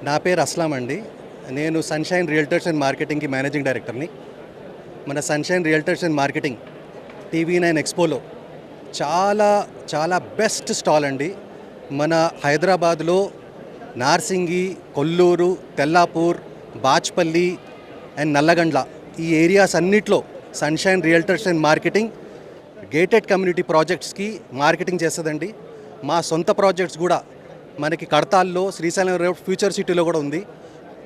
నా పేరు అస్లాం అండి. నేను సన్‌షైన్ రియల్టర్స్ అండ్ మార్కెటింగ్‌కి మేనేజింగ్ డైరెక్టర్ని. మన sunshine realtors and marketing TV nine ఎక్స్పోలో చాలా చాలా బెస్ట్ స్టాల్ అండి. మన హైదరాబాద్లో నార్సింగి, కొల్లూరు, తెల్లాపూర్, బాచ్పల్లి అండ్ నల్లగండ్ల ఈ ఏరియాస్ అన్నిట్లో sunshine realtors and marketing gated community ప్రాజెక్ట్స్కి మార్కెటింగ్ చేస్తుందండి. మా సొంత ప్రాజెక్ట్స్ కూడా మనకి కడతాల్లో, శ్రీశైలం రోడ్, ఫ్యూచర్ సిటీలో కూడా ఉంది.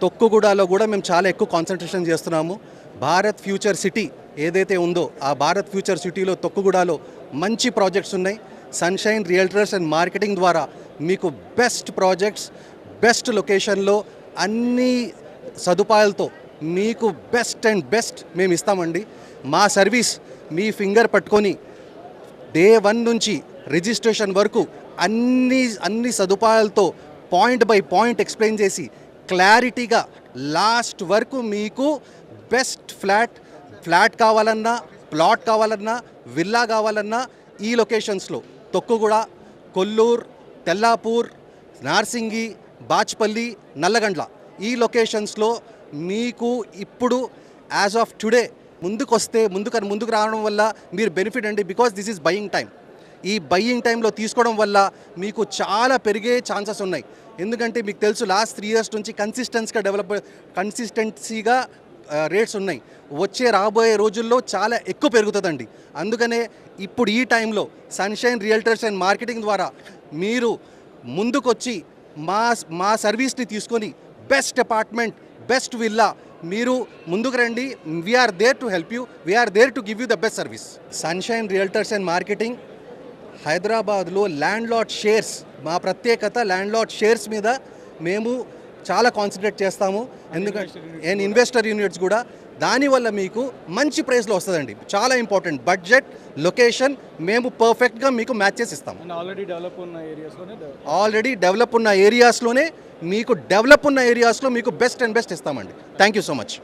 తొక్కుగూడలో కూడా మేము చాలా ఎక్కువ కాన్సన్ట్రేషన్ చేస్తున్నాము. భారత్ ఫ్యూచర్ సిటీ ఏదైతే ఉందో ఆ భారత్ ఫ్యూచర్ సిటీలో తొక్కుగూడలో మంచి ప్రాజెక్ట్స్ ఉన్నాయి. సన్‌షైన్ రియల్టర్స్ అండ్ మార్కెటింగ్ ద్వారా మీకు బెస్ట్ ప్రాజెక్ట్స్, బెస్ట్ లొకేషన్లో అన్ని సదుపాయాలతో మీకు బెస్ట్ అండ్ బెస్ట్ మేము ఇస్తామండి. మా సర్వీస్ మీ ఫింగర్ పట్టుకొని డే 1 నుంచి రిజిస్ట్రేషన్ వరకు అన్ని సదుపాయాలతో పాయింట్ బై పాయింట్ ఎక్స్ప్లెయిన్ చేసి క్లారిటీగా లాస్ట్ వరకు మీకు బెస్ట్ ఫ్లాట్ కావాలన్నా, ప్లాట్ కావాలన్నా, విల్లా కావాలన్నా ఈ లొకేషన్స్లో తొక్కుగూడ, కొల్లూరు, తెల్లాపూర్, నార్సింగి, బాచ్పల్లి, నల్లగండ్ల ఈ లొకేషన్స్లో మీకు ఇప్పుడు యాజ్ ఆఫ్ టుడే ముందుకు రావడం వల్ల మీరు బెనిఫిట్ అండి. Because this is buying time. ఈ బయ్యింగ్ టైంలో తీసుకోవడం వల్ల మీకు చాలా పెరిగే ఛాన్సెస్ ఉన్నాయి. ఎందుకంటే మీకు తెలుసు లాస్ట్ 3 years నుంచి కన్సిస్టెన్సీగా రేట్స్ ఉన్నాయి. రాబోయే రోజుల్లో చాలా ఎక్కువ పెరుగుతుందండి. అందుకనే ఇప్పుడు ఈ టైంలో సన్‌షైన్ రియల్టర్స్ అండ్ మార్కెటింగ్ ద్వారా మీరు ముందుకొచ్చి మా సర్వీస్ని తీసుకొని బెస్ట్ అపార్ట్మెంట్, బెస్ట్ విల్లా మీరు ముందుకు రండి. We are there to help you, we are there to give you the best service. Sunshine realtors and marketing హైదరాబాద్లో ల్యాండ్ లాట్ షేర్స్, మా ప్రత్యేకత ల్యాండ్ లాట్ షేర్స్ మీద మేము చాలా కాన్సన్ట్రేట్ చేస్తాము. ఎందుకంటే ఇన్వెస్టర్ యూనిట్స్ కూడా దానివల్ల మీకు మంచి ప్రైస్లో వస్తుందండి. చాలా ఇంపార్టెంట్ బడ్జెట్, లొకేషన్ మేము పర్ఫెక్ట్గా మీకు మ్యాచ్ చేసి ఇస్తాము. ఆల్రెడీ డెవలప్ ఉన్న ఏరియాస్లోనే మీకు బెస్ట్ అండ్ బెస్ట్ ఇస్తామండి. Thank you so much.